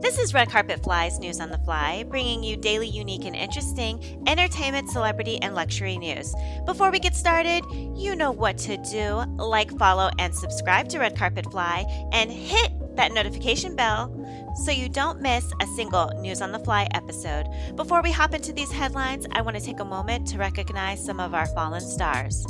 This is Red Carpet Fly's News on the Fly, bringing you daily unique and interesting entertainment, celebrity, and luxury news. Before we get started, you know what to do. Like, follow, and subscribe to Red Carpet Fly, and hit that notification bell so you don't miss a single News on the Fly episode. Before we hop into these headlines, I want to take a moment to recognize some of our fallen stars.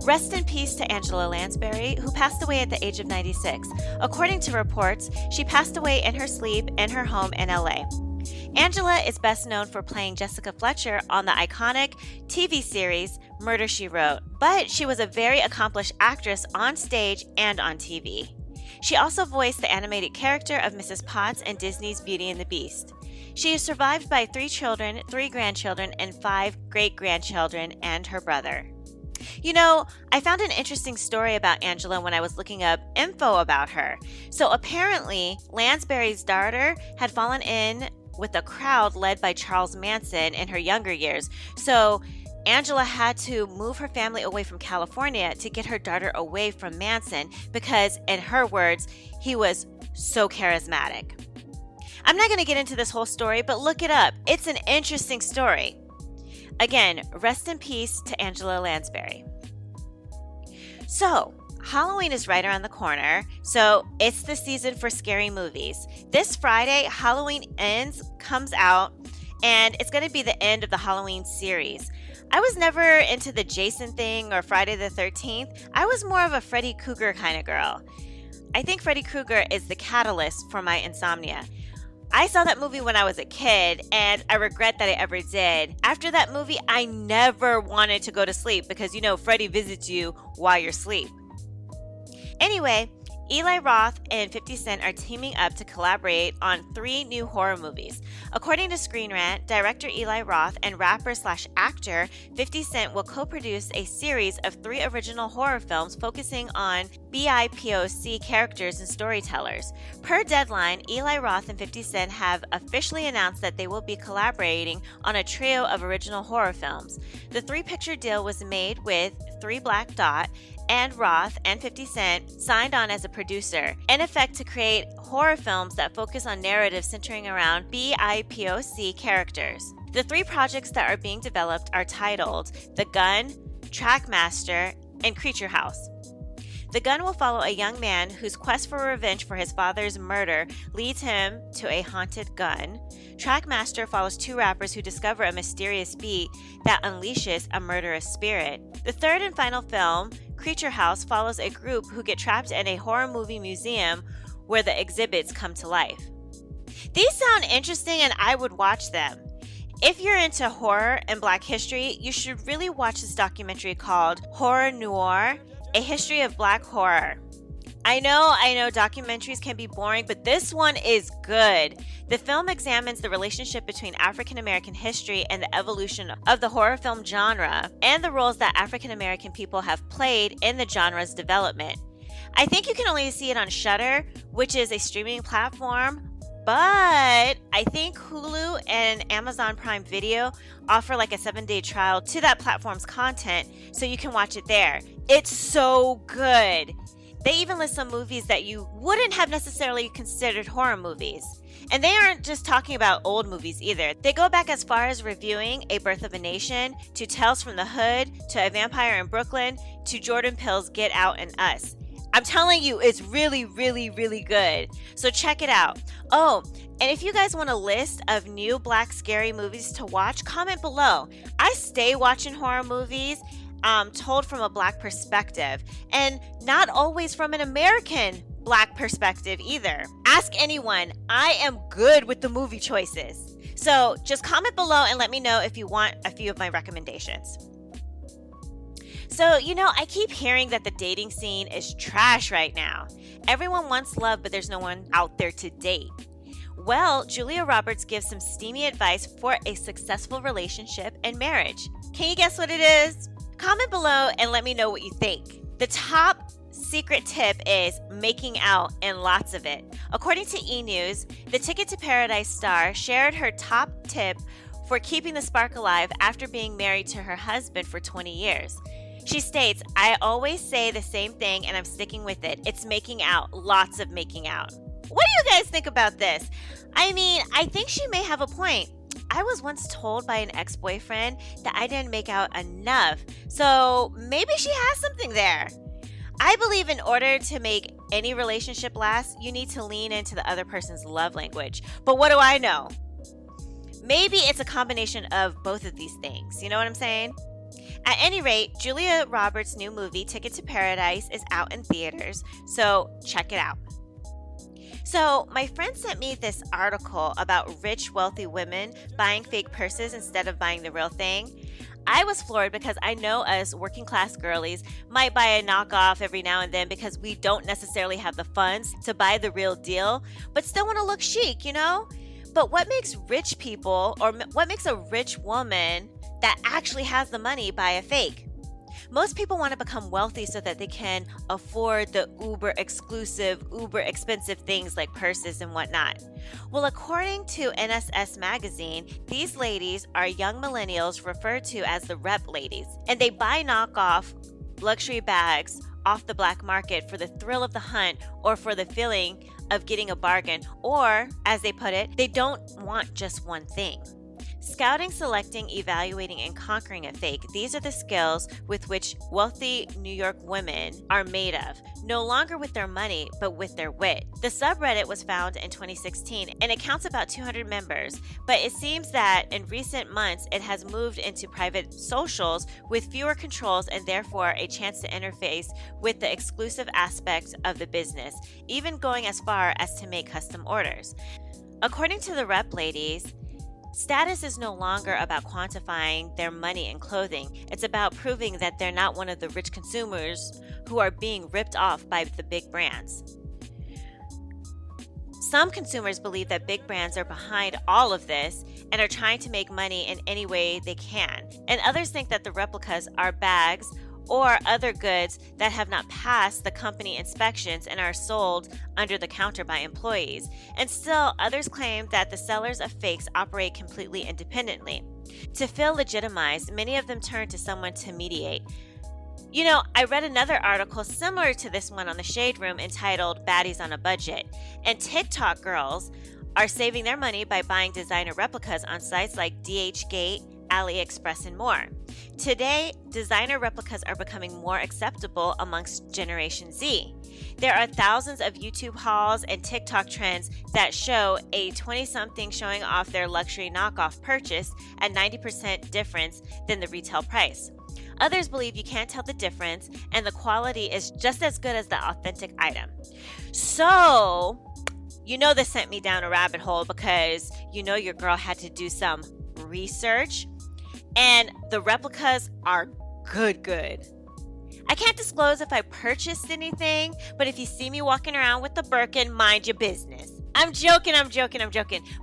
Rest in peace to Angela Lansbury, who passed away at the age of 96. According to reports, she passed away in her sleep in her home in LA. Angela is best known for playing Jessica Fletcher on the iconic TV series Murder, She Wrote, but she was a very accomplished actress on stage and on TV. She also voiced the animated character of Mrs. Potts in Disney's Beauty and the Beast. She is survived by 3 children, 3 grandchildren, and 5 great-grandchildren and her brother. You know, I found an interesting story about Angela when I was looking up info about her. So apparently, Lansbury's daughter had fallen in with a crowd led by Charles Manson in her younger years. So Angela had to move her family away from California to get her daughter away from Manson because, in her words, he was so charismatic. I'm not going to get into this whole story, but look it up. It's an interesting story. Again, rest in peace to Angela Lansbury. So, Halloween is right around the corner, so it's the season for scary movies. This Friday, Halloween Ends comes out, and it's going to be the end of the Halloween series. I was never into the Jason thing or Friday the 13th. I was more of a Freddy Krueger kind of girl. I think Freddy Krueger is the catalyst for my insomnia. I saw that movie when I was a kid, and I regret that I ever did. After that movie, I never wanted to go to sleep because, you know, Freddy visits you while you're asleep. Anyway, Eli Roth and 50 Cent are teaming up to collaborate on 3 new horror movies. According to Screen Rant, director Eli Roth and rapper/actor 50 Cent will co-produce a series of 3 original horror films focusing on BIPOC characters and storytellers. Per Deadline, Eli Roth and 50 Cent have officially announced that they will be collaborating on a trio of original horror films. The 3-picture deal was made with 3 Black Dot, and Roth and 50 Cent signed on as a producer, in effect to create horror films that focus on narratives centering around BIPOC characters. The 3 projects that are being developed are titled The Gun, Trackmaster, and Creature House. The Gun will follow a young man whose quest for revenge for his father's murder leads him to a haunted gun. Trackmaster follows 2 rappers who discover a mysterious beat that unleashes a murderous spirit. The third and final film, Creature House, follows a group who get trapped in a horror movie museum where the exhibits come to life. These sound interesting and I would watch them. If you're into horror and Black history, you should really watch this documentary called Horror Noir, A History of Black Horror. I know documentaries can be boring, but this one is good. The film examines the relationship between African American history and the evolution of the horror film genre and the roles that African American people have played in the genre's development. I think you can only see it on Shudder, which is a streaming platform, but I think Hulu and Amazon Prime Video offer like a 7-day trial to that platform's content, so you can watch it there. It's so good. They even list some movies that you wouldn't have necessarily considered horror movies. And they aren't just talking about old movies either. They go back as far as reviewing A Birth of a Nation, to Tales from the Hood, to A Vampire in Brooklyn, to Jordan Peele's Get Out and Us. I'm telling you, it's really, really, really good. So check it out. Oh, and if you guys want a list of new Black scary movies to watch, comment below. I stay watching horror movies told from a Black perspective, and not always from an American Black perspective either. Ask anyone. I am good with the movie choices. So just comment below and let me know if you want a few of my recommendations. So, you know, I keep hearing that the dating scene is trash right now. Everyone wants love, but there's no one out there to date. Well, Julia Roberts gives some steamy advice for a successful relationship and marriage. Can you guess what it is? Comment below and let me know what you think. The top secret tip is making out, and lots of it. According to E! News, the Ticket to Paradise star shared her top tip for keeping the spark alive after being married to her husband for 20 years. She states, "I always say the same thing and I'm sticking with it. It's making out, lots of making out." What do you guys think about this? I mean, I think she may have a point. I was once told by an ex-boyfriend that I didn't make out enough, so maybe she has something there. I believe in order to make any relationship last, you need to lean into the other person's love language. But what do I know? Maybe it's a combination of both of these things. You know what I'm saying? At any rate, Julia Roberts' new movie, Ticket to Paradise, is out in theaters, so check it out. So, my friend sent me this article about rich, wealthy women buying fake purses instead of buying the real thing. I was floored because I know us working class girlies might buy a knockoff every now and then because we don't necessarily have the funds to buy the real deal, but still want to look chic, you know? But what makes rich people, or what makes a rich woman that actually has the money buy a fake? Most people want to become wealthy so that they can afford the uber exclusive, uber expensive things like purses and whatnot. Well, according to NSS magazine, these ladies are young millennials referred to as the rep ladies, and they buy knockoff luxury bags off the black market for the thrill of the hunt or for the feeling of getting a bargain, or, as they put it, they don't want just one thing. Scouting, selecting, evaluating, and conquering a fake, these are the skills with which wealthy New York women are made of, no longer with their money, but with their wit. The subreddit was founded in 2016, and it counts about 200 members, but it seems that in recent months it has moved into private socials with fewer controls and therefore a chance to interface with the exclusive aspects of the business, even going as far as to make custom orders. According to the rep ladies, status is no longer about quantifying their money in clothing. It's about proving that they're not one of the rich consumers who are being ripped off by the big brands. Some consumers believe that big brands are behind all of this and are trying to make money in any way they can. And others think that the replicas are bags or other goods that have not passed the company inspections and are sold under the counter by employees. And still, others claim that the sellers of fakes operate completely independently. To feel legitimized, many of them turn to someone to mediate. You know, I read another article similar to this one on the Shade Room entitled Baddies on a Budget, and TikTok girls are saving their money by buying designer replicas on sites like DHgate, AliExpress, and more. Today, designer replicas are becoming more acceptable amongst Generation Z. There are thousands of YouTube hauls and TikTok trends that show a 20-something showing off their luxury knockoff purchase at 90% difference than the retail price. Others believe you can't tell the difference and the quality is just as good as the authentic item. So, you know this sent me down a rabbit hole because you know your girl had to do some research. And the replicas are good. I can't disclose if I purchased anything, but if you see me walking around with the Birkin, mind your business. I'm joking.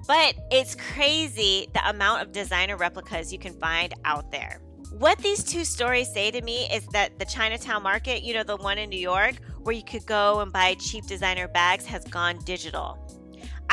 But it's crazy the amount of designer replicas you can find out there. What these two stories say to me is that the Chinatown market, you know, the one in New York, where you could go and buy cheap designer bags, has gone digital.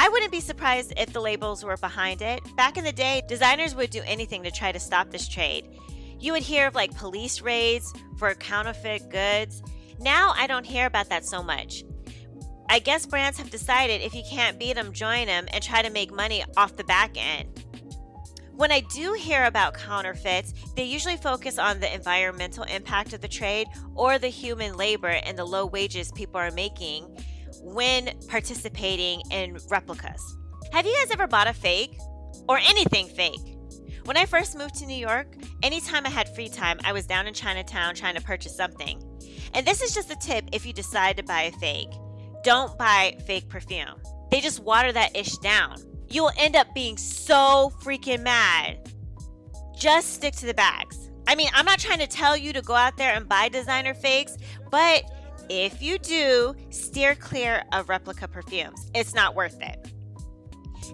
I wouldn't be surprised if the labels were behind it. Back in the day, designers would do anything to try to stop this trade. You would hear of like police raids for counterfeit goods. Now I don't hear about that so much. I guess brands have decided if you can't beat them, join them and try to make money off the back end. When I do hear about counterfeits, they usually focus on the environmental impact of the trade or the human labor and the low wages people are making when participating in replicas. Have you guys ever bought a fake or anything fake? When I first moved to New York, anytime I had free time, I was down in Chinatown trying to purchase something. And this is just a tip if you decide to buy a fake. Don't buy fake perfume. They just water that ish down. You will end up being so freaking mad. Just stick to the bags. I mean, I'm not trying to tell you to go out there and buy designer fakes, but if you do, steer clear of replica perfumes. It's not worth it.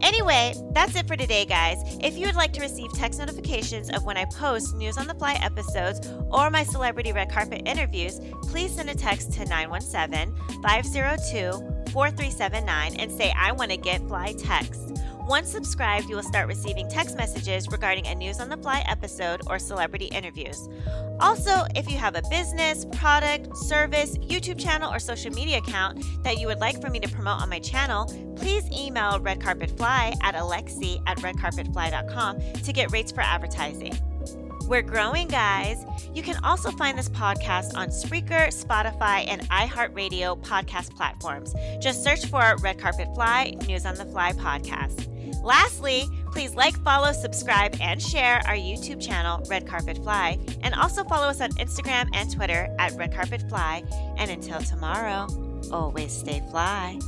Anyway, that's it for today, guys. If you would like to receive text notifications of when I post News on the Fly episodes or my celebrity red carpet interviews, please send a text to 917-502-4379 and say, I want to get fly text. Once subscribed, you will start receiving text messages regarding a News on the Fly episode or celebrity interviews. Also, if you have a business, product, service, YouTube channel, or social media account that you would like for me to promote on my channel, please email redcarpetfly@alexi@redcarpetfly.com to get rates for advertising. We're growing, guys. You can also find this podcast on Spreaker, Spotify, and iHeart Radio podcast platforms. Just search for Red Carpet Fly, News on the Fly podcast. Lastly, please like, follow, subscribe, and share our YouTube channel, Red Carpet Fly, and also follow us on Instagram and Twitter at Red Carpet Fly. And until tomorrow, always stay fly.